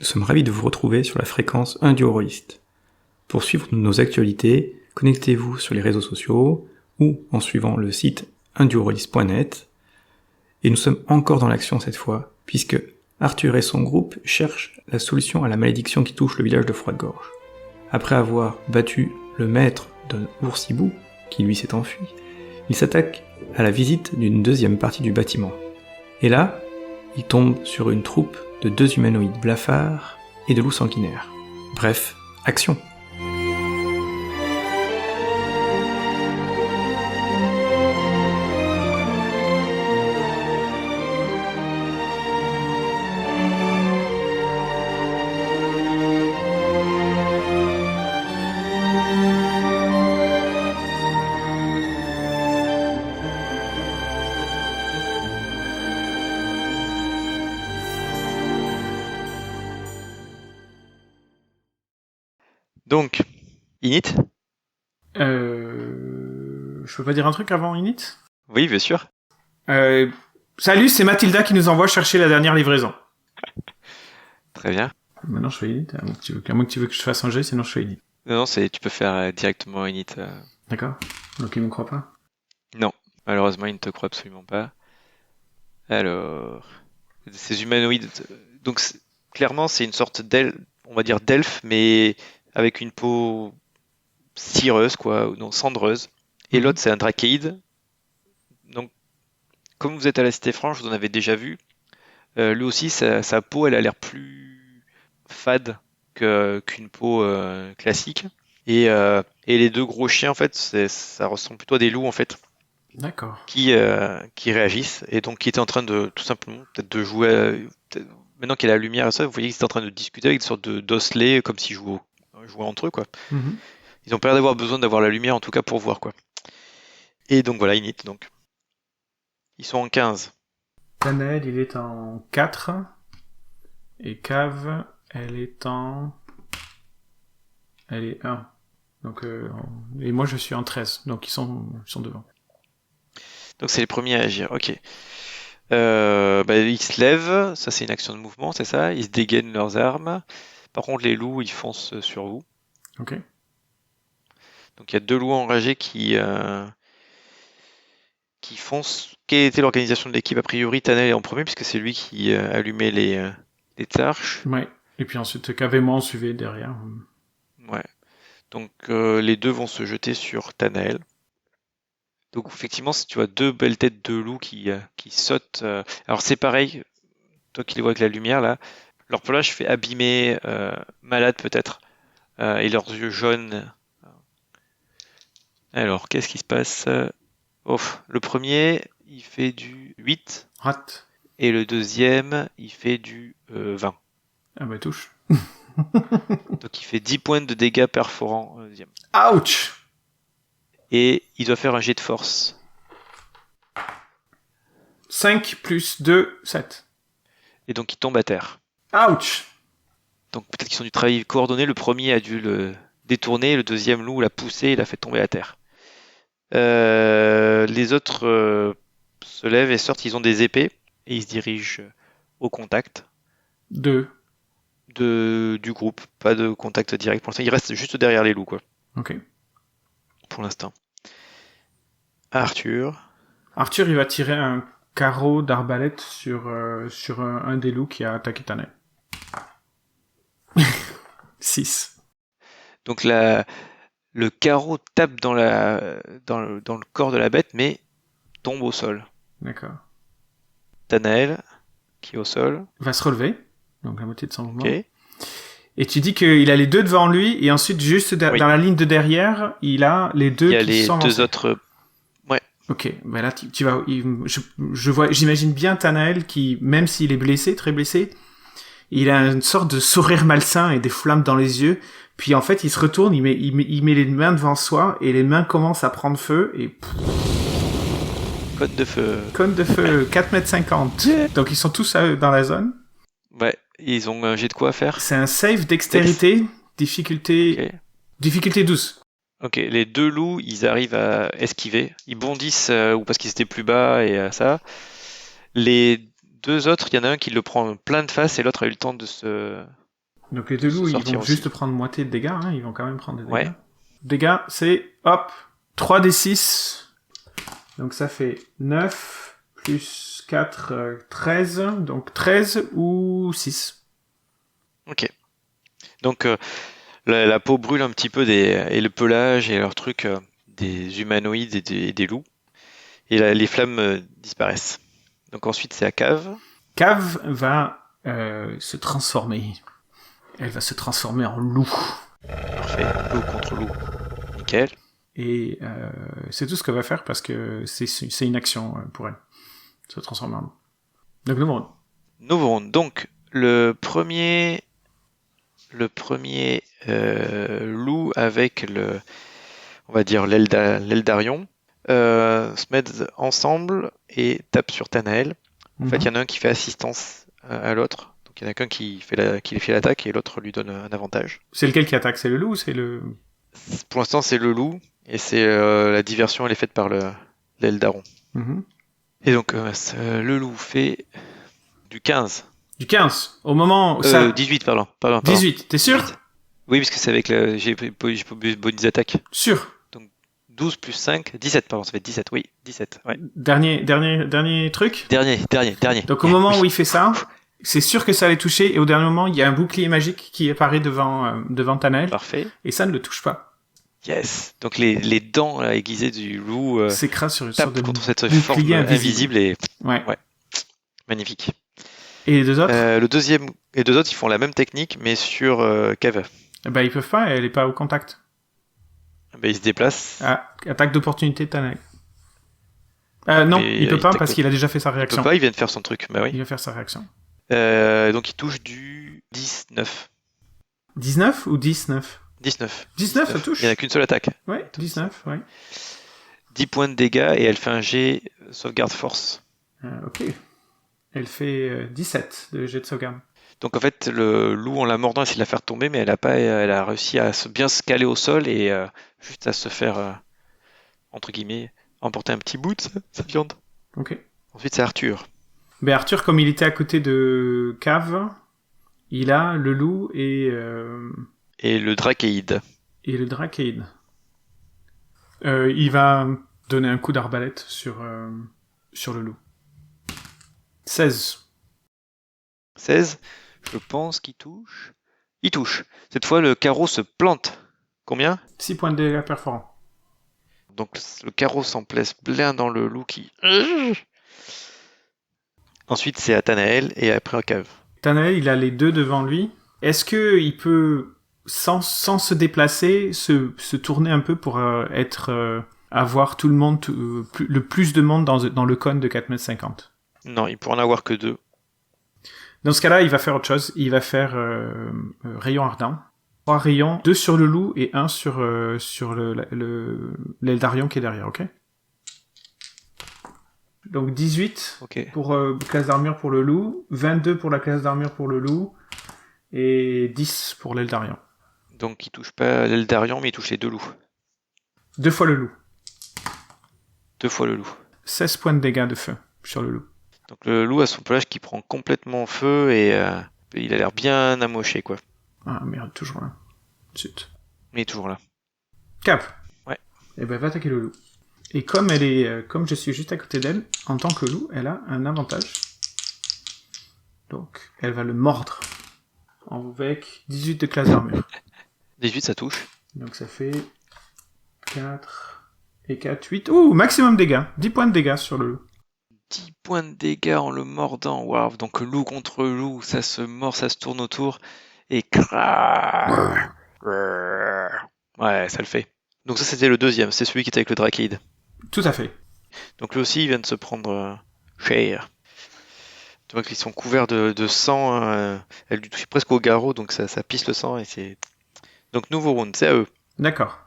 Nous sommes ravis de vous retrouver sur la fréquence Indie-Horroriste. Pour suivre nos actualités, connectez-vous sur les réseaux sociaux ou en suivant le site indie-horroriste.net. Et nous sommes encore dans l'action cette fois, puisque Arthur et son groupe cherchent la solution à la malédiction qui touche le village de Froide-Gorge. Après avoir battu le maître d'un ours-hibou, qui lui s'est enfui, ils s'attaquent à la visite d'une deuxième partie du bâtiment. Et là, ils tombent sur une troupe de 2 humanoïdes blafards et de loups sanguinaires. Bref, action! Donc, Init? Je peux pas dire un truc avant Init? Oui, bien sûr. Salut, c'est Mathilda qui nous envoie chercher la dernière livraison. Très bien. Maintenant je fais Init, à moins que tu veux que je fasse un jet, sinon je fais Init. Non, tu peux faire directement Init. D'accord. Donc il me croit pas? Non, malheureusement, il ne te croit absolument pas. Alors, ces humanoïdes. Donc, clairement, c'est une sorte on va dire d'elfe, mais avec une peau cireuse, quoi, ou non, cendreuse. Et l'autre, c'est un drachéide. Donc, comme vous êtes à la Cité Franche, vous en avez déjà vu. Lui aussi, sa peau, elle a l'air plus fade qu'une peau classique. Et les deux gros chiens, en fait, ça ressemble plutôt à des loups, en fait. D'accord. Qui réagissent. Et donc, qui étaient en train de, tout simplement, peut-être de jouer. Maintenant qu'il y a la lumière et ça, vous voyez qu'ils étaient en train de discuter avec des sortes d'osselets, comme s'ils jouaient entre eux, quoi. Mm-hmm. Ils ont pas l'air d'avoir besoin d'avoir la lumière, en tout cas, pour voir, quoi. Et donc, voilà, Init, donc. Ils sont en 15. Tanel, il est en 4. Et Cave, elle est 1. Donc, et moi, je suis en 13. Donc, ils sont devant. Donc, c'est les premiers à agir, ok. Ils se lèvent, ça c'est une action de mouvement, c'est ça. Ils se dégainent leurs armes. Par contre, les loups, ils foncent sur vous. Ok. Donc, il y a 2 loups enragés qui foncent. Quelle était l'organisation de l'équipe? A priori, Tanel est en premier, puisque c'est lui qui allumait les torches. Ouais. Et puis ensuite, Cave et moi, on suivait derrière. Ouais. Donc, les deux vont se jeter sur Tanel. Donc, effectivement, si tu vois 2 belles têtes de loups qui sautent. Alors, c'est pareil, toi qui les vois avec la lumière, là. Leur pelage fait abîmer, malade peut-être, et leurs yeux jaunes. Alors, qu'est-ce qui se passe? Le premier, il fait du 8, Rat. et le deuxième, il fait du 20. Ah bah, touche. Donc, il fait 10 points de dégâts perforants au deuxième. Ouch! Et il doit faire un jet de force. 5 plus 2, 7. Et donc, il tombe à terre. Ouch! Donc, peut-être qu'ils ont dû travailler coordonné. Le premier a dû le détourner, le deuxième loup l'a poussé et l'a fait tomber à terre. Les autres se lèvent et sortent, ils ont des épées et ils se dirigent au contact 2. du groupe, pas de contact direct pour l'instant, ils restent juste derrière les loups, quoi. Ok. Pour l'instant. Arthur, il va tirer un carreau d'arbalète sur un des loups qui a attaqué Tanel. 6. donc le carreau tape dans le corps de la bête, mais tombe au sol. D'accord. Tanael, qui est au sol. Va se relever, donc la moitié de son mouvement. Ok. Et tu dis qu'il a les 2 devant lui, et ensuite, juste Oui. dans la ligne de derrière, il a les 2 Il y a qui les sont 2 lancés. autres. Ouais. Ok, ben là, tu vas... j'imagine bien Tanael qui, même s'il est blessé, très blessé, il a une sorte de sourire malsain et des flammes dans les yeux. Puis en fait, il se retourne, il met les mains devant soi, et les mains commencent à prendre feu, et... Cône de feu. Cône de feu, 4,50 m. Donc ils sont tous dans la zone. Ouais, ils ont un jet de quoi à faire? C'est un save dextérité, difficulté 12. Ok, les 2 loups, ils arrivent à esquiver. Ils bondissent ou parce qu'ils étaient plus bas et ça. Les 2 autres, il y en a un qui le prend plein de face et l'autre a eu le temps de se Donc les deux loups, ils sortir vont aussi. juste prendre moitié de dégâts, hein. Ils vont quand même prendre des dégâts. Ouais. Dégâts, c'est, hop, 3d6. Donc ça fait 9, plus 4, 13. Donc 13 ou 6. Ok. Donc la peau brûle un petit peu et le pelage et leurs trucs des humanoïdes et des loups. Et les flammes disparaissent. Donc ensuite c'est à Cave. Cave va se transformer. Elle va se transformer en loup. Parfait. Loup contre loup. Nickel. Et c'est tout ce qu'elle va faire parce que c'est une action pour elle. Se transformer en loup. Donc Nouveau round. Donc le premier loup avec on va dire l'Eldarion se mettent ensemble et tapent sur Tanael. En fait, il y en a un qui fait assistance à l'autre. Donc il y en a qu'un qui fait l'attaque et l'autre lui donne un avantage. c'est lequel qui attaque? C'est le loup ou c'est le... Pour l'instant, c'est le loup et c'est la diversion, elle est faite par l'Eldaron. Mhm. Et donc le loup fait du 15. Du 15. Au moment où ça... 18, pardon. 18, t'es sûr? 18. Oui, parce que c'est avec j'ai bonus attaques. Sûr. 12 plus 5, 17, pardon, ça fait 17, oui, 17, ouais. Dernier truc. Dernier. Donc au moment où il fait ça, c'est sûr que ça allait toucher, et au dernier moment, il y a un bouclier magique qui apparaît devant Tanael, Parfait. et ça ne le touche pas. Yes. Donc les dents là, aiguisées du loup S'écrase sur une sorte tapent de contre cette bouclier forme invisible et Ouais. magnifique. Et les deux autres, Les deux autres, ils font la même technique, mais sur Cave. bah ils peuvent pas, elle est pas au contact. Ben, ils se déplacent. Ah, attaque d'opportunité de Tanael. Non, Et il peut il pas tac- parce qu'il a déjà fait sa Il peut réaction. pas, il vient de faire son truc. Bah oui. Il va faire sa réaction. Donc il touche du 19. 19 ou 19? 19. 19, ça touche. Il n'y en a qu'une seule attaque. Ouais, 19, ouais. 10 points de dégâts et elle fait un jet sauvegarde force. Ok. Elle fait 17 de jet de sauvegarde. Donc en fait, le loup en la mordant essaie de la faire tomber, mais elle a réussi à bien se caler au sol et juste à se faire, entre guillemets, emporter un petit bout de sa viande. Ok. Ensuite, c'est Arthur. Ben Arthur, comme il était à côté de Cave, il a le loup et Et le Drachéide. le Dracaïde. Il va donner un coup d'arbalète sur le loup. 16. 16. Je pense qu'il touche. Il touche. Cette fois, le carreau se plante. Combien? 6 points de dégâts perforants. Donc le carreau s'en place plein dans le loup qui... Ensuite, c'est à Tanael et après à Cave. Tanael, il a les deux devant lui. Est-ce que il peut, sans se déplacer, se tourner un peu pour avoir tout le monde, le plus de monde dans le cône de 4,50 m? Non, il pourra en avoir que 2. Dans ce cas-là, il va faire autre chose. Il va faire rayon ardent. 3 rayons, 2 sur le loup et 1 sur l'Eldarion qui est derrière, ok? Donc 18 Ok. pour classe d'armure pour le loup, 22 pour la classe d'armure pour le loup, et 10 pour l'Eldarion. Donc il touche pas l'Eldarion, mais il touche les 2 loups. 2 fois le loup. 2 fois le loup. 16 points de dégâts de feu sur le loup. Donc le loup a son pelage qui prend complètement feu et il a l'air bien amoché, quoi. Ah merde, toujours là. Zut. Mais il est toujours là. Cap. Ouais. Et ben va attaquer le loup. Et comme elle est, comme je suis juste à côté d'elle, en tant que loup, elle a un avantage. Donc, elle va le mordre. Avec 18 de classe d'armure. 18, ça touche. Donc ça fait 4 et 4, 8. Ouh, maximum dégâts. 10 points de dégâts sur le loup. 10 points de dégâts en le mordant. Waouh. Donc loup contre loup, ça se mord, ça se tourne autour. Et craaaah. Ouais, ça le fait. Donc ça, c'était le deuxième. C'est celui qui était avec le Drachéide. Tout à fait. Donc lui aussi, il vient de se prendre cher. Tu vois qu'ils sont couverts de sang. Elle lui touche presque au garrot, donc ça pisse le sang. Et c'est... Donc nouveau round, c'est à eux. D'accord.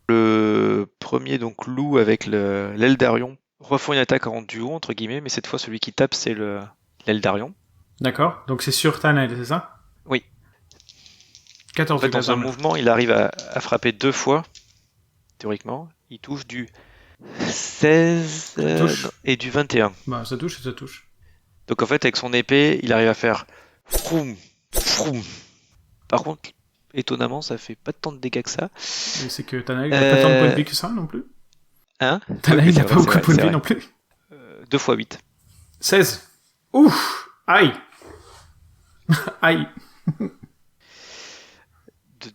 Le premier, donc loup avec l'Eldarion, refont une attaque en duo, entre guillemets, mais cette fois, celui qui tape, c'est l'Eldarion. D'accord. Donc c'est sur Tanael, c'est ça? Oui. 14 En fait, de classe dans un d'armure. mouvement, il arrive à frapper 2 fois, théoriquement. Il touche du 16 touche. et du 21. Bah, ça touche, ça touche. Donc en fait, avec son épée, il arrive à faire froum, froum, Par contre, étonnamment, ça fait pas tant de dégâts que ça. Et c'est que Tanael n'a pas tant de points de vie que ça non plus. Hein? Tanael Oui, n'a c'est pas vrai, beaucoup de points de c'est vie vrai. non plus. 2 x 8. 16. Ouf. Aïe. Aïe.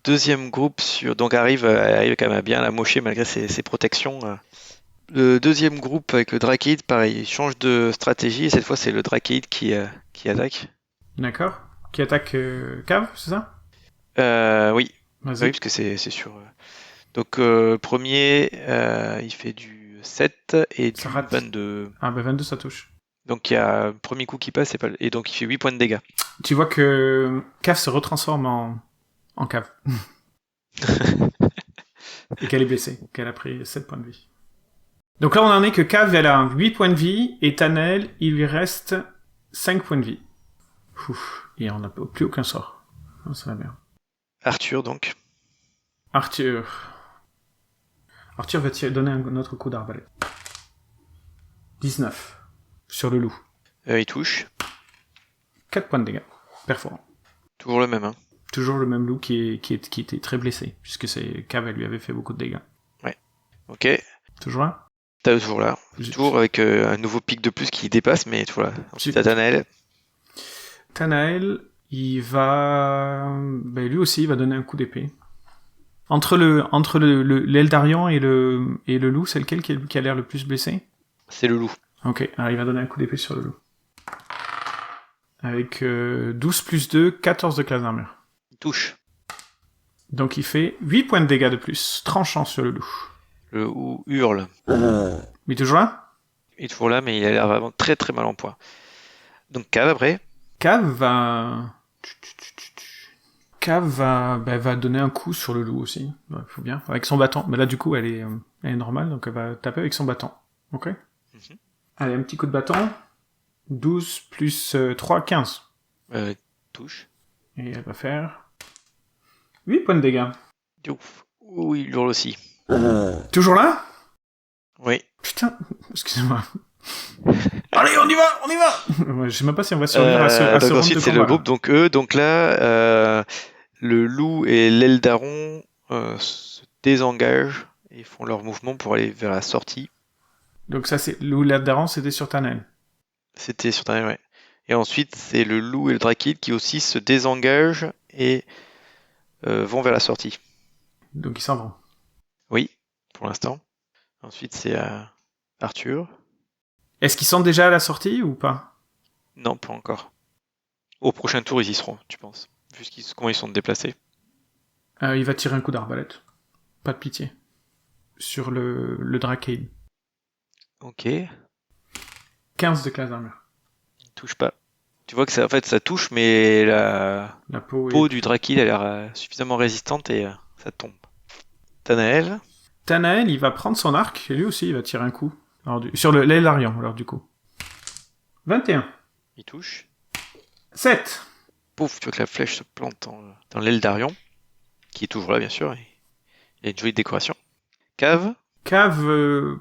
Deuxième groupe donc arrive quand même à bien la mocher malgré ses protections. Le deuxième groupe avec le Drakeid, pareil, il change de stratégie et cette fois c'est le Drakeid qui attaque. D'accord. Qui attaque Cave, c'est ça? Oui, Vas-y. oui, parce que c'est sûr. Donc premier, il fait du 7 et du Ça rate. 22. Ah bah 22 ça touche. Donc il y a un premier coup qui passe et donc il fait 8 points de dégâts. Tu vois que Cave se retransforme en Cave. Et qu'elle est blessée, qu'elle a pris 7 points de vie. Donc là on en est que Cave elle a 8 points de vie et Tanael il lui reste 5 points de vie. Ouf, et on n'a plus aucun sort. Oh, ça va bien. Arthur donc. Arthur va donner un autre coup d'arbalète. 19 sur le loup. Il touche. 4 points de dégâts. Perforant. Toujours le même. Hein. Toujours le même loup qui était très blessé, puisque Cave elle lui avait fait beaucoup de dégâts. Ok. Toujours là? T'as toujours là. Toujours avec un nouveau pic de plus qui dépasse, mais toujours là. Ensuite t'as Tanael. Tanael, il va... Ben, lui aussi, il va donner un coup d'épée. Entre l'Eldarion et le loup, c'est lequel qui a l'air le plus blessé? C'est le loup. Ok, alors il va donner un coup d'épée sur le loup. Avec 12 plus 2, 14 de classe d'armure. Il touche. Donc il fait 8 points de dégâts de plus, tranchant sur le loup. Le loup hurle. Mais toujours là? Il est toujours là, mais il a l'air vraiment très très mal en point. Donc Cave après. Cave va donner un coup sur le loup aussi. Ouais, faut bien. Avec son bâton. Mais là, du coup, elle est normale, donc elle va taper avec son bâton. Ok? Allez, un petit coup de bâton. 12 plus 3, 15. Touche. Et elle va faire 8 points de dégâts. Ouf. Oui, il hurle aussi. Toujours là? Oui. Putain, excusez-moi. Allez, on y va! Ouais, je sais même pas si on va survivre à ce donc round ensuite de c'est combat, le groupe, donc eux, donc là, le loup et l'Eldaron se désengagent et font leur mouvement pour aller vers la sortie. Donc ça, c'est loup d'Aran, c'était sur Tanael. C'était sur Tanael, ouais. Et ensuite c'est le loup et le Drakeid qui aussi se désengagent et vont vers la sortie. Donc ils s'en vont. Oui, pour l'instant. Ensuite c'est Arthur. Est-ce qu'ils sont déjà à la sortie ou pas? Non, pas encore. Au prochain tour, ils y seront, tu penses, vu comment ils sont déplacés. Il va tirer un coup d'arbalète. Pas de pitié. Sur le Drakeid. Ok. 15 de classe d'armure. Il touche pas. Tu vois que ça, en fait, ça touche, mais la La peau peau est... du Drakeid a l'air suffisamment résistante et ça tombe. Tanael. Tanael, il va prendre son arc, et lui aussi, il va tirer un coup. Sur l'Elarion, alors du coup. 21. Il touche. 7. Pouf, tu vois que la flèche se plante dans l'Eldarion, qui est toujours là, bien sûr. Et il y a une jolie décoration. Cave. Cave...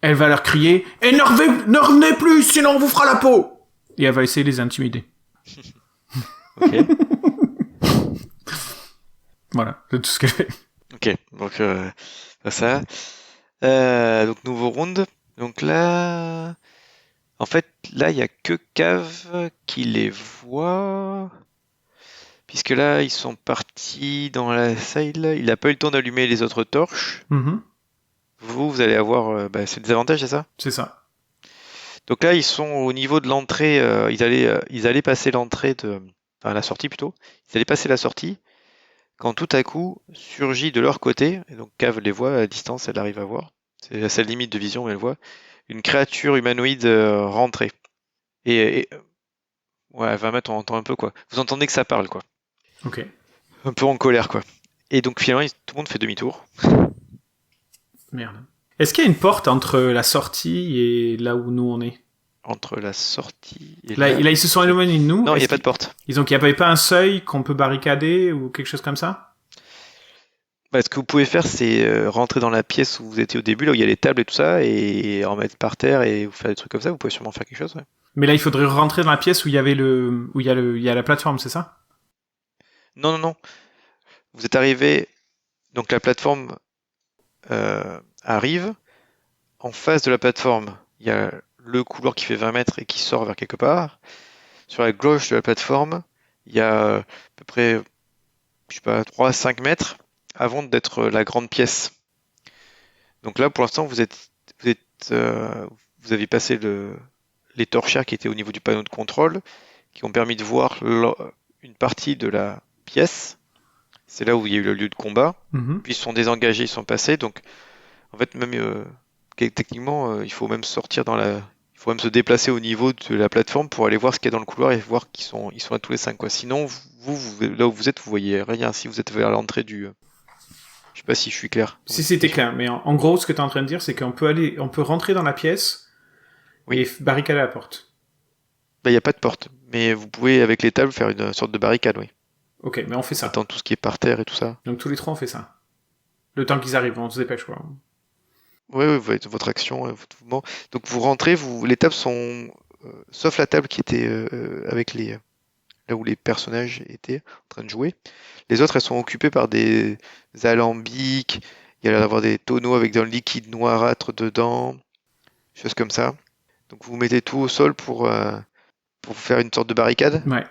Elle va leur crier « Et ne revenez plus, sinon on vous fera la peau !» Et elle va essayer de les intimider. Ok. Voilà, c'est tout ce qu'elle fait. Ok, donc ça. Donc nouveau round. Donc là, en fait, là, il y a que Cave qui les voit, puisque là, ils sont partis dans la salle. Il n'a pas eu le temps d'allumer les autres torches. Vous allez avoir, c'est le désavantage, c'est ça? C'est ça. Donc là, ils sont au niveau de l'entrée. Ils allaient passer l'entrée enfin la sortie plutôt. Ils allaient passer la sortie. Quand tout à coup surgit de leur côté, et donc Cave les voit à distance, elle arrive à voir, c'est à sa limite de vision, mais elle voit une créature humanoïde rentrer. Et ouais, à 20 mètres, on entend un peu quoi. Vous entendez que ça parle quoi. Ok. Un peu en colère quoi. Et donc finalement, tout le monde fait demi-tour. Merde. Est-ce qu'il y a une porte entre la sortie et là où nous on est? Entre la sortie et là, ils se sont éloignés de nous. Non, il n'y a pas de porte. Il n'y avait pas un seuil qu'on peut barricader ou quelque chose comme ça? Ce que vous pouvez faire, c'est rentrer dans la pièce où vous étiez au début, là où il y a les tables et tout ça, et en mettre par terre et vous faire des trucs comme ça. Vous pouvez sûrement faire quelque chose. Ouais. Mais là, il faudrait rentrer dans la pièce où il y avait il y a la plateforme, c'est ça? Non, non, non. Vous êtes arrivé, donc la plateforme arrive. En face de la plateforme, il y a le couloir qui fait 20 mètres et qui sort vers quelque part. Sur la gauche de la plateforme, il y a à peu près, je sais pas, 3 à 5 mètres avant d'être la grande pièce. Donc là, pour l'instant, vous avez passé les torchères qui étaient au niveau du panneau de contrôle, qui ont permis de voir une partie de la pièce. C'est là où il y a eu le lieu de combat. Puis ils se sont désengagés, ils sont passés. Donc, en fait, même techniquement, il faut même sortir il faut même se déplacer au niveau de la plateforme pour aller voir ce qu'il y a dans le couloir et voir ils sont là tous les 5, quoi. Sinon, là où vous êtes, vous voyez rien. Si vous êtes vers l'entrée je sais pas si je suis clair. Si c'était clair, mais en gros, ce que tu es en train de dire, c'est qu'on peut rentrer dans la pièce et barricader la porte. Bah, il n'y a pas de porte, mais vous pouvez, avec les tables, faire une sorte de barricade, oui. Ok, mais on fait ça. Attends, tout ce qui est par terre et tout ça. Donc tous les trois, on fait ça. Le temps qu'ils arrivent, on se dépêche, quoi. Oui, votre action, votre mouvement. Donc vous rentrez, les tables sont... sauf la table qui était avec là où les personnages étaient en train de jouer. Les autres, elles sont occupées par des alambics, il y a l'air d'avoir des tonneaux avec un liquide noirâtre dedans, choses comme ça. Donc vous mettez tout au sol pour faire une sorte de barricade. Ouais.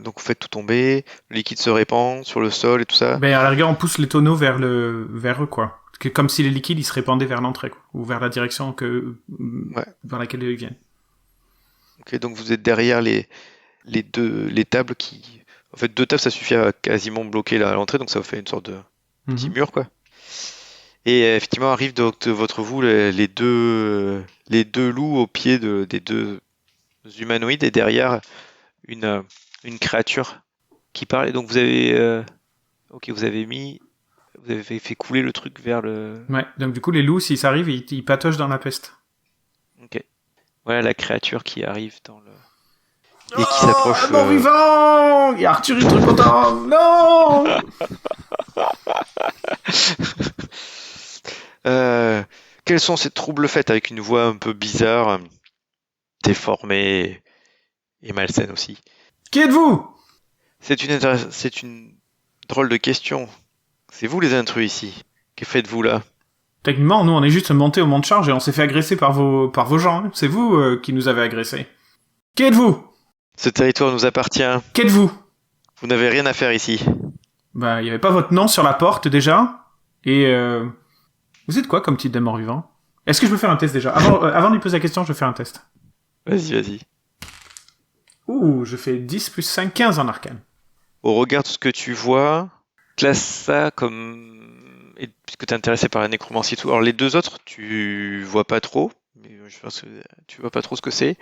Donc vous faites tout tomber, le liquide se répand sur le sol et tout ça. Ben, à la rigueur, on pousse les tonneaux vers eux, quoi. Comme si les liquides, ils se répandaient vers l'entrée, quoi. Ou vers la direction dans laquelle ils viennent. Ok, donc vous êtes derrière les tables qui... En fait, 2 tables, ça suffit à quasiment bloquer l'entrée, donc ça vous fait une sorte de petit mur, quoi. Et effectivement, arrivent de votre vous les deux loups au pied des 2 humanoïdes, et derrière une créature qui parle. Et donc vous avez fait couler le truc vers le... Ouais, donc du coup, les loups, s'ils arrivent, ils patochent dans la peste. Ok. Voilà la créature qui arrive dans le... Et qui s'approche... Un mort-vivant et Arthur est trop content. Non. Quels sont ces troubles faits, avec une voix un peu bizarre, déformée et malsaine aussi. Qui êtes-vous ? C'est une drôle de question. C'est vous les intrus ici. Que faites-vous là ? Techniquement, nous, on est juste monté au mont de charge et on s'est fait agresser par vos gens. Hein. C'est vous qui nous avez agressés. Qui êtes-vous ? Ce territoire nous appartient. Qu'êtes-vous ? Vous n'avez rien à faire ici. Bah, il y avait pas votre nom sur la porte déjà. Et vous êtes quoi comme type de mort-vivant ? Est-ce que je peux faire un test déjà ? Avant de lui poser la question, je vais faire un test. Vas-y. Ouh, je fais 10 plus 5, 15 en arcane. Au regard de ce que tu vois, classe ça comme... Et puisque tu es intéressé par la nécromancie et tout. Alors les 2 autres, tu vois pas trop. Mais je pense que tu vois pas trop ce que c'est.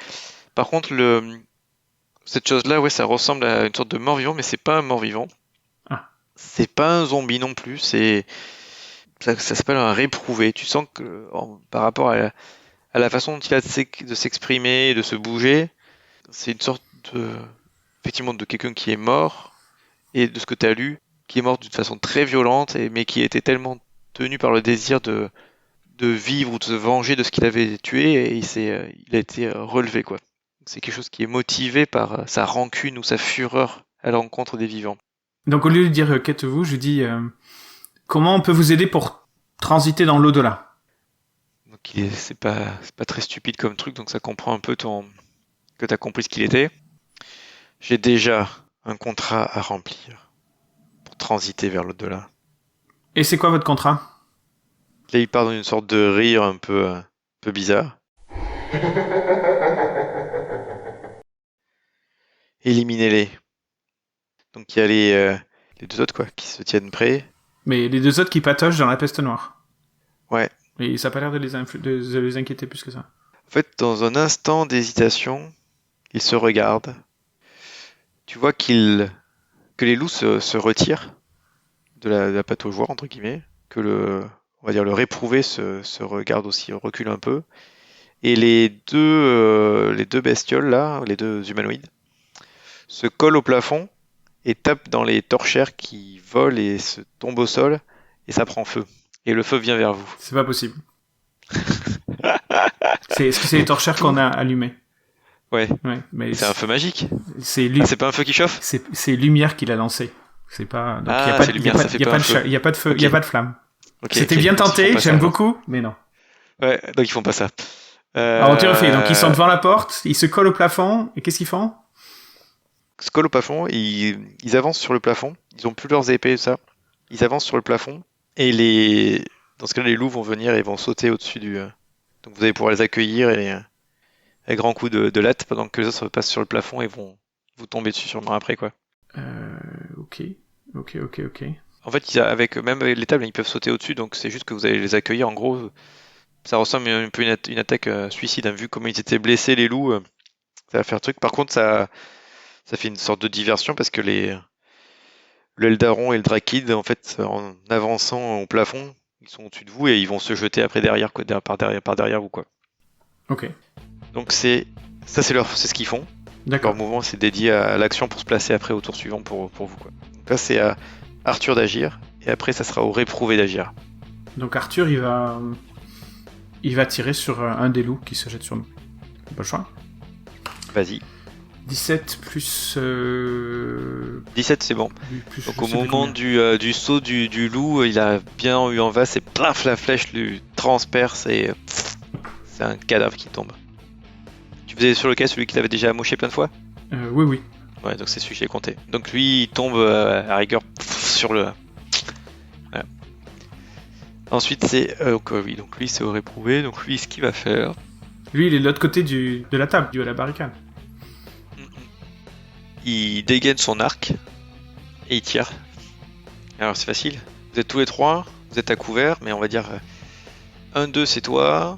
Par contre, cette chose-là, ouais, ça ressemble à une sorte de mort-vivant, mais c'est pas un mort-vivant. Ah. C'est pas un zombie non plus, ça s'appelle un réprouvé. Tu sens que par rapport à la façon dont il a de s'exprimer et de se bouger, c'est une sorte effectivement de quelqu'un qui est mort, et de ce que tu as lu, qui est mort d'une façon très violente, mais qui était tellement tenu par le désir de vivre ou de se venger de ce qu'il avait tué, et il a été relevé, quoi. C'est quelque chose qui est motivé par sa rancune ou sa fureur à l'encontre des vivants. Donc au lieu de dire qu'êtes-vous, je dis comment on peut vous aider pour transiter dans l'au-delà. Donc c'est pas très stupide comme truc, donc ça comprend un peu que t'as compris ce qu'il était. J'ai déjà un contrat à remplir pour transiter vers l'au-delà. Et c'est quoi votre contrat ? Là, il part dans une sorte de rire un peu bizarre. Éliminez-les. Donc il y a les 2 autres, quoi, qui se tiennent prêts. Mais les 2 autres qui patochent dans la peste noire. Ouais. Et ça n'a pas l'air de les inquiéter plus que ça. En fait, dans un instant d'hésitation, ils se regardent. Tu vois que les loups se retirent de la pataugeoire, entre guillemets, que on va dire le réprouvé se regarde aussi, recule un peu. Et les deux bestioles là, les 2 humanoïdes, se collent au plafond et tapent dans les torchères qui volent et se tombent au sol, et ça prend feu. Et le feu vient vers vous. C'est pas possible. Est-ce que c'est les torchères qu'on a allumées ? Ouais, mais c'est un feu magique. c'est Ah, c'est pas un feu qui chauffe? c'est Lumière qui l'a lancé. C'est pas. Donc Ah, il y a pas c'est de- Lumière, ça fait y a pas pas un de feu. cha- y a pas de feu, Ok. y a pas de flamme. Ok, C'était ok. bien Ils font tenté, pas ça, j'aime alors. beaucoup, mais non. Ouais, donc ils font pas ça. Alors tu refais. Donc ils sont devant la porte, ils se collent au plafond, et qu'est-ce qu'ils font? Ils se collent au plafond, ils avancent sur le plafond. Ils ont plus leurs épées et ça. Ils avancent sur le plafond et dans ce cas-là, les loups vont venir et vont sauter au-dessus du. Donc vous allez pouvoir les accueillir et à grands coups de latte pendant que les autres passent sur le plafond et vont vous tomber dessus sûrement après quoi. Ok. En fait, même avec les tables, ils peuvent sauter au-dessus, donc c'est juste que vous allez les accueillir. En gros, ça ressemble un peu à une attaque suicide. Hein. Vu comment ils étaient blessés, les loups, ça va faire truc. Par contre, ça fait une sorte de diversion parce que le Eldaron et le Drakid, en fait, en avançant au plafond, ils sont au-dessus de vous et ils vont se jeter après derrière, quoi, par derrière vous, quoi. Ok. Donc c'est ce qu'ils font. Leur D'accord. mouvement, c'est dédié à l'action pour se placer après au tour suivant pour vous, quoi. Donc là, c'est à Arthur d'agir et après, ça sera au réprouvé d'agir. Donc Arthur, il va tirer sur un des loups qui se jette sur nous. Pas le choix. Vas-y. 17 plus. 17, c'est bon. plus Donc je au sais plus moment combien. du saut du loup, il a bien eu en face et plaf, la flèche lui transperce et c'est un cadavre qui tombe. Tu faisais sur lequel celui qui t'avait déjà amoché plein de fois? Oui. Ouais, donc c'est celui que j'ai compté. Donc lui, il tombe à rigueur sur le. Voilà. Ensuite, c'est. Oui, donc lui, c'est au réprouvé. Donc lui, ce qu'il va faire. Lui, il est de l'autre côté de la table, de la barricade. Il dégaine son arc et il tire. Alors c'est facile. Vous êtes tous les trois, vous êtes à couvert, mais on va dire 1, 2 c'est toi,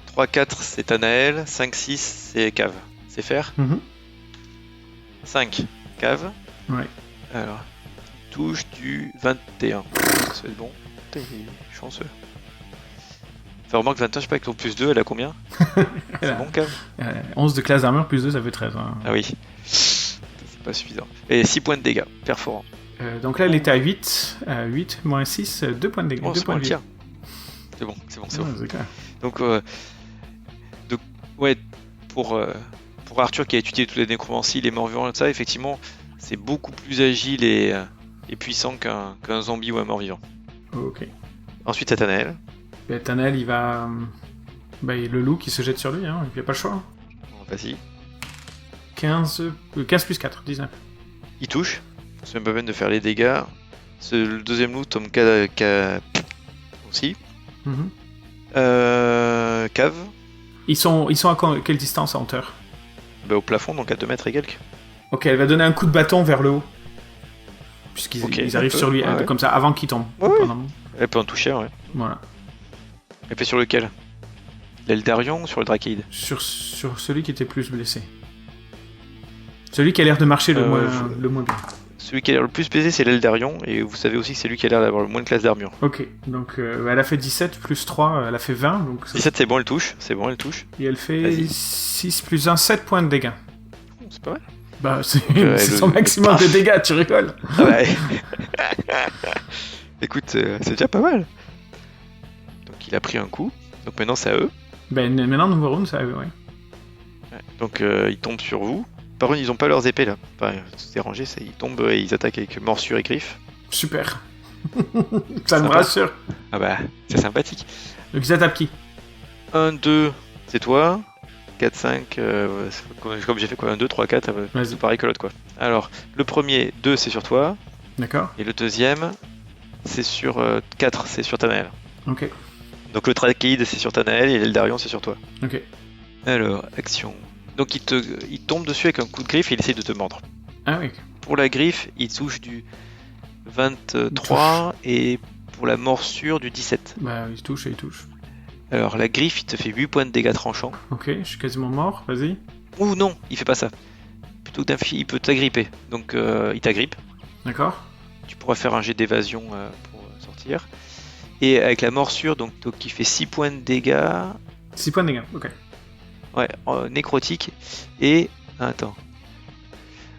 3, 4 c'est Tanael, 5, 6 c'est Cave. C'est faire? 5, Cave. Ouais. Alors, touche du 21. Ça va être bon. Putain, il est chanceux. Enfin, remarque 21, je sais pas, avec ton plus 2, elle a combien? C'est bon, Cave? 11 de classe d'armure plus 2, ça fait 13. Hein. Ah oui. C'est pas suffisant. Et 6 points de dégâts, perforant. Donc là, elle était à 8. 8 moins 6, 2 points de dégâts. Oh, 2 c'est points bon, de le vie. tir. C'est bon. Ouais, c'est clair. Donc, ouais, pour Arthur qui a étudié toutes les nécromancies, les morts vivants et tout ça, effectivement, c'est beaucoup plus agile et puissant qu'un zombie ou un mort vivant. Ok. Ensuite, Nathanaël. Et Tanel, il va. Bah, il y a le loup qui se jette sur lui, hein. Il n'y a pas le choix. Vas-y. 15 plus 4, 19. Il touche. C'est même pas peine de faire les dégâts. Le deuxième loup tombe aussi. Mhm. Cave. Ils sont à quelle distance en hauteur? Bah, au plafond, donc à 2 mètres et quelques. Ok, elle va donner un coup de bâton vers le haut. Puisqu'ils Ok, ils arrivent un peu, sur lui, ouais. comme ça, avant qu'il tombe. Ouais, ouais. Pardon. Elle peut en toucher, ouais. Voilà. Elle fait sur lequel? L'Eldarion ou sur le Drakeid? Sur celui qui était plus blessé. Celui qui a l'air de marcher le moins bien. Celui qui a l'air le plus baisé, c'est l'Eldarion, et vous savez aussi que c'est lui qui a l'air d'avoir le moins de classe d'armure. Ok, donc elle a fait 17 plus 3, elle a fait 20. Donc 17, c'est bon, elle touche. C'est bon, elle touche. Et elle fait Vas-y. 6 plus 1, 7 points de dégâts. C'est pas mal. Bah, c'est le- son maximum paf. de dégâts, tu rigoles. Ah ouais. Écoute, c'est déjà pas mal. Donc il a pris un coup. Donc maintenant c'est à eux. Ben, maintenant, nouveau round, ça, ouais. Ouais. Donc ils tombent sur vous. Par contre, ils ont pas leurs épées là. Enfin, c'est rangé, ils tombent et ils attaquent avec morsure et griffes. Super. Ça me Sympa. rassure. Ah bah, c'est sympathique. Donc, ils attaquent qui? 1, 2, c'est toi. 4, 5, comme j'ai fait quoi, 1, 2, 3, 4, Vas-y. c'est pareil que l'autre quoi. Alors, le premier, 2, c'est sur toi. D'accord. Et le deuxième, c'est sur 4, c'est sur Tanael. Ok. Donc le Trakeid, c'est sur Tanael et l'Eldarion, c'est sur toi. Ok. Alors, action. Donc il tombe dessus avec un coup de griffe et il essaie de te mordre. Ah oui. Pour la griffe, il touche du 23 et pour la morsure du 17. Bah, il touche et il touche. Alors la griffe, il te fait 8 points de dégâts tranchants. Ok, je suis quasiment mort, vas-y. Ou non, il fait pas ça. Plutôt que il peut t'agripper. Donc il t'agrippe. D'accord. Tu pourras faire un jet d'évasion pour sortir. Et avec la morsure, donc il fait 6 points de dégâts. 6 points de dégâts, ok. Ouais, nécrotique. Et. Attends.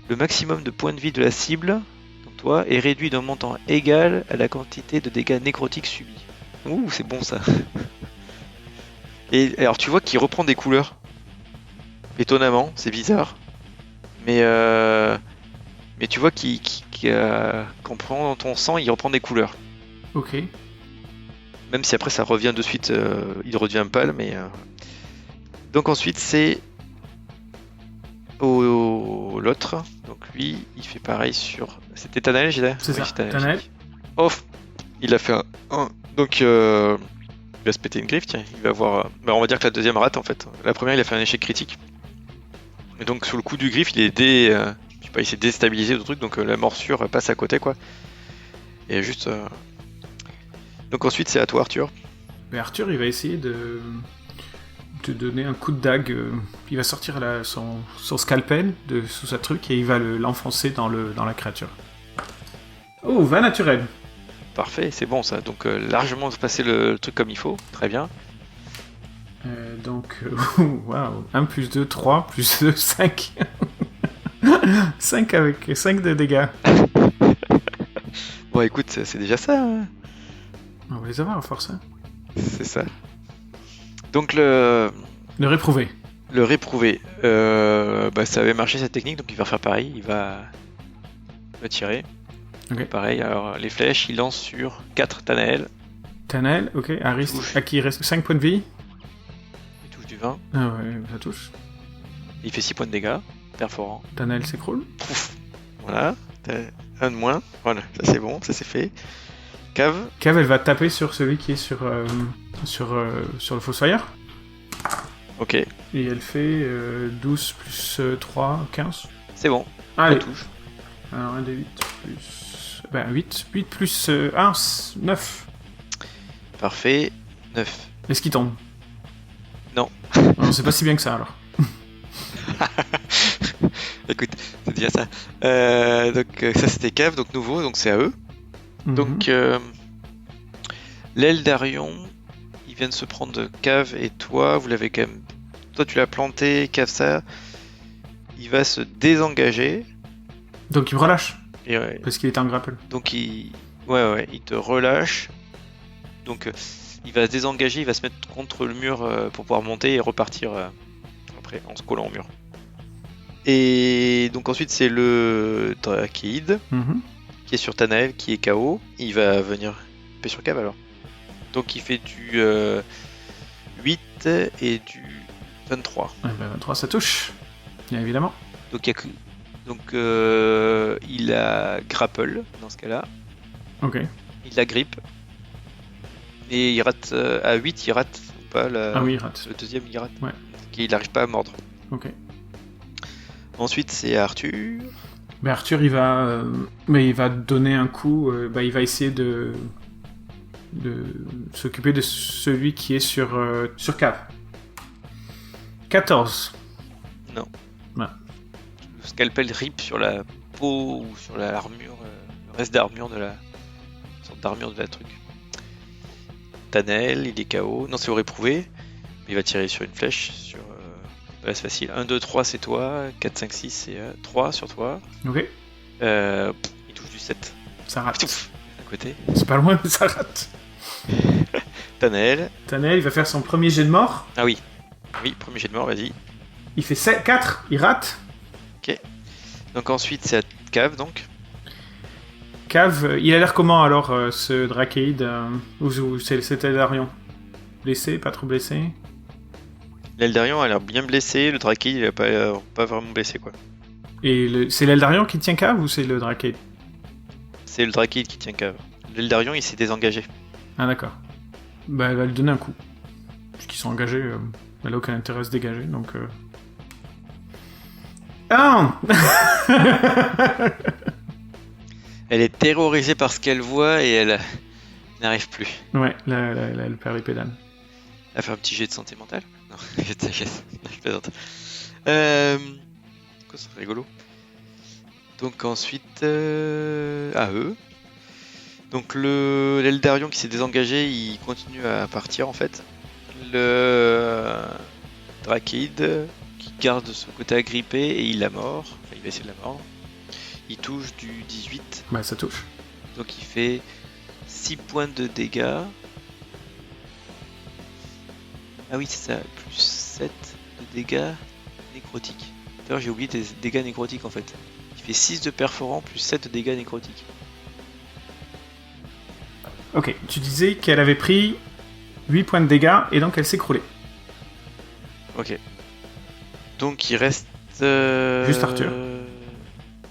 Le maximum de points de vie de la cible, donc toi, est réduit d'un montant égal à la quantité de dégâts nécrotiques subis. Ouh, c'est bon ça. Et alors tu vois qu'il reprend des couleurs. étonnamment, c'est bizarre. Mais tu vois qu'en prenant ton sang, il reprend des couleurs. Ok. Même si après ça revient de suite, il redevient pâle, mais... Donc ensuite c'est l'autre. Donc lui, il fait pareil sur... C'était Tanael, j'ai dit. C'est ça, c'était Tanael. Off. Il a fait un 1. Donc il va se péter une griffe, tiens. Il va avoir... on va dire que la deuxième rate en fait. La première, il a fait un échec critique. Et donc sous le coup du griffe, je sais pas, il s'est déstabilisé le truc, donc la morsure passe à côté quoi. Et juste... Donc ensuite c'est à toi Arthur. Mais Arthur, il va essayer de donner un coup de dague. Il va sortir son scalpel sous sa truc et il va l'enfoncer dans la créature. Oh, 20 naturel. Parfait, c'est bon ça. Donc largement passer le truc comme il faut. Très bien. Donc, waouh. 1 plus 2, 3 plus 2, 5. 5 avec 5 de dégâts. Bon écoute, c'est déjà ça. Hein. On va les avoir à force. Hein. C'est ça. Donc le réprouvé. Le réprouvé. Ça avait marché cette technique, donc il va faire pareil. Il va tirer. Ok. Pareil, alors les flèches, il lance sur 4 Tanael. Tanael, ok. Aris, à qui il reste 5 points de vie. Il touche du 20. Ah ouais, ça touche. Il fait 6 points de dégâts, perforant. Tanael s'écroule. Pouf. Voilà, t'as un de moins. Voilà, ça c'est bon, ça c'est fait. Cave, elle va taper sur celui qui est sur le Fossoyeur. ok, Et elle fait 12 plus 3, 15. c'est bon, Allez. ça touche. Alors 1 des 8 plus... 8. 8 plus 1, 9. Parfait, 9. Est-ce qu'il tombe? Non. Non, c'est pas si bien que ça alors. Écoute, c'est déjà ça. Donc ça c'était Cave, donc nouveau, donc c'est à eux. Donc l'aile d'Arion, il vient de se prendre Cave et toi, vous l'avez quand même... Toi tu l'as planté, Cave ça. Il va se désengager. Donc il me relâche. Et ouais, Parce qu'il est en grapple. donc il te relâche. Donc il va se désengager, il va se mettre contre le mur pour pouvoir monter et repartir après en se collant au mur. Et donc ensuite c'est le Drakeid qui est sur Tanael qui est KO. Il va venir taper sur Cave alors. Donc il fait du 8 et du 23. Eh ben, 23 ça touche. Bien évidemment. Donc il a grapple dans ce cas-là. Ok. Il a grippe. Et il rate à 8, il rate ou pas Ah oui, il rate. le deuxième il rate. Ouais. Il n'arrive pas à mordre. Ok. Ensuite c'est Arthur. Mais Arthur il va donner un coup, il va essayer de s'occuper de celui qui est sur Cave. 14. Non. Ouais. Le scalpel rip sur la peau ou sur l'armure, le reste d'armure de la sorte d'armure de la truc. Tanael, il est KO. Non, c'est au réprouvé. Il va tirer sur une flèche. C'est facile. 1, 2, 3, c'est toi. 4, 5, 6, c'est 3 sur toi. Ok. Il touche du 7. Ça rate. Pouf, à côté. C'est pas loin, mais ça rate. Tanael. Tanael, il va faire son premier jet de mort. Ah oui. Oui, premier jet de mort, vas-y. Il fait 4, il rate. Ok. Donc ensuite, c'est à Cave, donc. Cave, il a l'air comment alors, ce Drakeid ou c'était Darion? Blessé, pas trop blessé? L'Eldarion a l'air bien blessé, le Drakeid il a pas vraiment blessé quoi. Et c'est l'Eldarion qui tient Cave ou c'est le Drakeid? C'est le Drakeid qui tient Cave. L'Eldarion il s'est désengagé. Ah d'accord. Bah elle va lui donner un coup. Puisqu'ils sont engagés, elle a aucun intérêt à se dégager, donc... Ah Elle est terrorisée par ce qu'elle voit et elle n'arrive plus. Ouais, là, elle perd les pédales. Elle fait un petit jet de santé mentale. Non, jet de sagesse. Je plaisante. Quoi, c'est rigolo. Donc ensuite, à eux. Donc l'Eldarion qui s'est désengagé, il continue à partir en fait. Le Drakeid qui garde son côté agrippé et il la mord. Enfin, il va essayer de la mordre. Il touche du 18. Bah ça touche. Donc il fait 6 points de dégâts. Ah oui, c'est ça, plus 7 de dégâts nécrotiques. D'ailleurs, j'ai oublié des dégâts nécrotiques en fait. Il fait 6 de perforant plus 7 de dégâts nécrotiques. Ok, tu disais qu'elle avait pris 8 points de dégâts et donc elle s'écroulait. Ok. Donc il reste... Juste Arthur.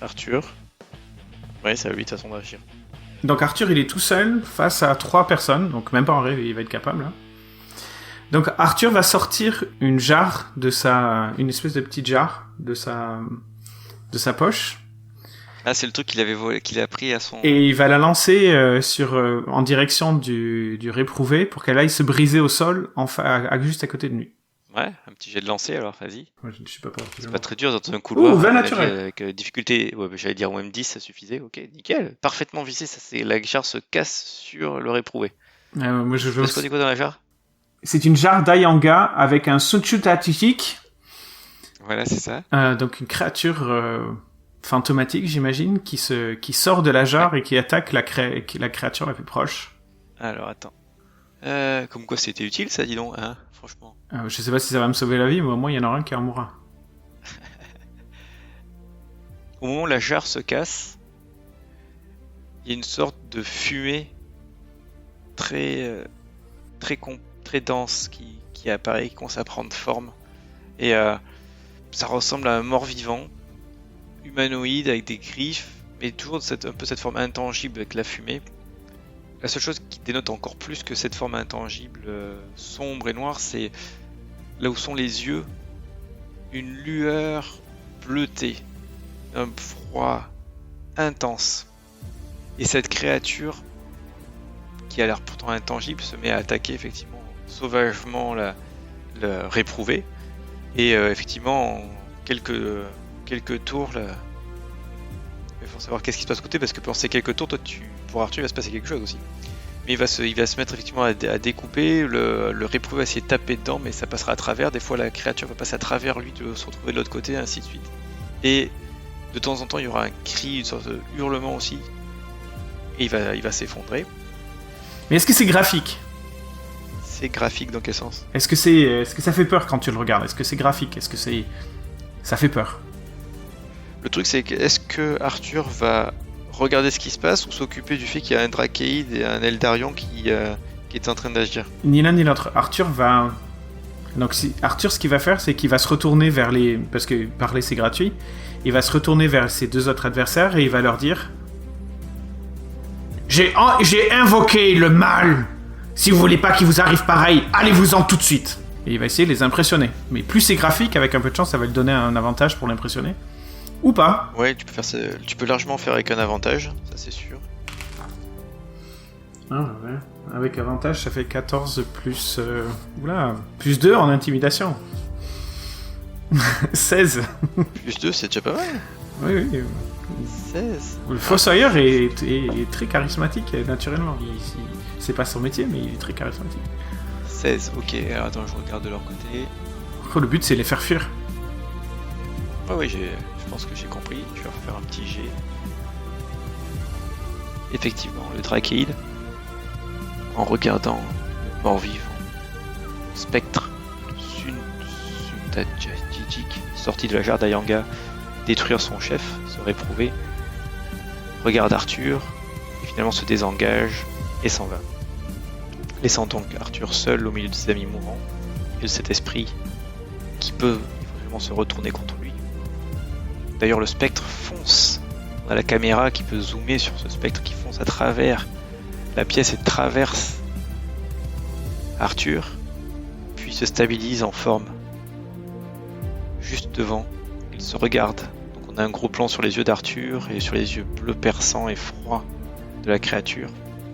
Arthur. Ouais, c'est à lui de toute façon d'agir. Donc Arthur, il est tout seul face à 3 personnes, donc même pas en rêve, il va être capable. Hein. Donc Arthur va sortir une jarre une espèce de petite jarre de sa poche. Ah, c'est le truc qu'il avait volé, qu'il a pris à son... Et il va la lancer en direction du réprouvé pour qu'elle aille se briser au sol juste à côté de lui. Ouais, un petit jet de lancer alors, vas-y. Moi, je ne suis pas pour. C'est pas très dur dans un couloir. Ouh, 20 naturel. Avec difficulté, ouais, j'allais dire même 10, ça suffisait. Ok, nickel. Parfaitement vissé, ça c'est la jarre se casse sur le réprouvé. Moi, je Qu'est-ce qu'on dit quoi dans la jarre? C'est une jarre d'Ayanga avec un Sunchutatifik. Voilà, c'est ça. Donc une créature fantomatique, j'imagine, qui sort de la jarre et qui attaque la créature la plus proche. Alors, attends. Comme quoi c'était utile ça, dis donc, hein, franchement. Je sais pas si ça va me sauver la vie, mais au moins il y en aura un qui en mourra. Au moment où la jarre se casse, il y a une sorte de fumée très dense qui apparaît, qui commence à prendre forme. Et ça ressemble à un mort-vivant, humanoïde avec des griffes, mais toujours un peu cette forme intangible avec la fumée. La seule chose qui dénote encore plus que cette forme intangible, sombre et noire, c'est là où sont les yeux, une lueur bleutée, un froid intense. Et cette créature, qui a l'air pourtant intangible, se met à attaquer effectivement sauvagement le réprouvé. Et effectivement, en quelques tours, là, il faut savoir qu'est-ce qui se passe à côté, parce que pendant ces quelques tours, toi, pour Arthur, il va se passer quelque chose aussi. Mais il va se mettre effectivement à découper, le réprouvé va essayer de taper dedans, mais ça passera à travers. Des fois, la créature va passer à travers lui, de se retrouver de l'autre côté, ainsi de suite. Et de temps en temps, il y aura un cri, une sorte de hurlement aussi, et il va s'effondrer. Mais est-ce que c'est graphique ? C'est graphique dans quel sens ? Est-ce que ça fait peur quand tu le regardes ? Est-ce que c'est graphique ? Est-ce que ça fait peur ? Le truc, c'est que est-ce que Arthur va regarder ce qui se passe ou s'occuper du fait qu'il y a un Drakeid et un Eldarion qui est en train d'agir ? Ni l'un ni l'autre. Arthur, ce qu'il va faire, c'est qu'il va se retourner vers parce que parler c'est gratuit, il va se retourner vers ses 2 autres adversaires et il va leur dire: J'ai invoqué le mal. Si vous voulez pas qu'il vous arrive pareil, allez-vous-en tout de suite. Et il va essayer de les impressionner. Mais plus c'est graphique, avec un peu de chance, ça va lui donner un avantage pour l'impressionner. Ou pas. Ouais, tu peux largement faire avec un avantage, ça c'est sûr. Ah ouais. Avec avantage, ça fait 14 plus... plus 2 en intimidation. 16. Plus 2, c'est déjà pas mal. Oui. 16. Le Fossoyeur est très charismatique, naturellement. C'est pas son métier, mais il est très charismatique. 16, ok. Alors attends, je regarde de leur côté. Le but, c'est les faire fuir. Ah oui, je pense que j'ai compris. Je vais refaire un petit jet. Effectivement, le Drakeid, en regardant le mort-vivant, spectre Suntajajik, sorti de la jarre d'Ayanga, détruire son chef, se réprouver, regarde Arthur, et finalement se désengage et s'en va. Laissant donc Arthur seul au milieu de ses amis mourants, et de cet esprit qui peut éventuellement se retourner contre lui. D'ailleurs, le spectre fonce. On a la caméra qui peut zoomer sur ce spectre qui fonce à travers la pièce et traverse Arthur, puis se stabilise en forme juste devant. Il se regarde. Donc on a un gros plan sur les yeux d'Arthur et sur les yeux bleus perçants et froids de la créature.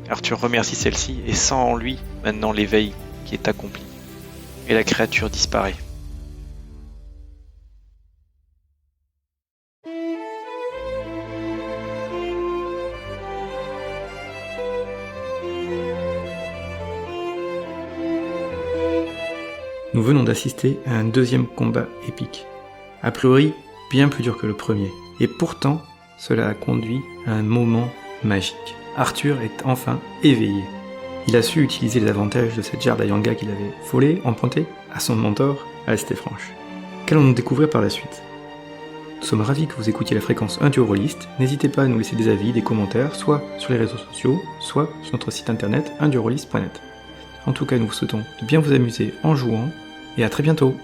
Arthur remercie celle-ci et sent en lui maintenant l'éveil qui est accompli. Et la créature disparaît. Nous venons d'assister à un deuxième combat épique. A priori, bien plus dur que le premier. Et pourtant, cela a conduit à un moment magique. Arthur est enfin éveillé. Il a su utiliser les avantages de cette jarre d'Ayanga qu'il avait volée, empruntée à son mentor, Alceste Franche. Qu'allons-nous découvrir par la suite? Nous sommes ravis que vous écoutiez la fréquence 1 du Eurolist. N'hésitez pas à nous laisser des avis, des commentaires, soit sur les réseaux sociaux, soit sur notre site internet 1dueurolist.net. En tout cas, nous vous souhaitons de bien vous amuser en jouant, et à très bientôt!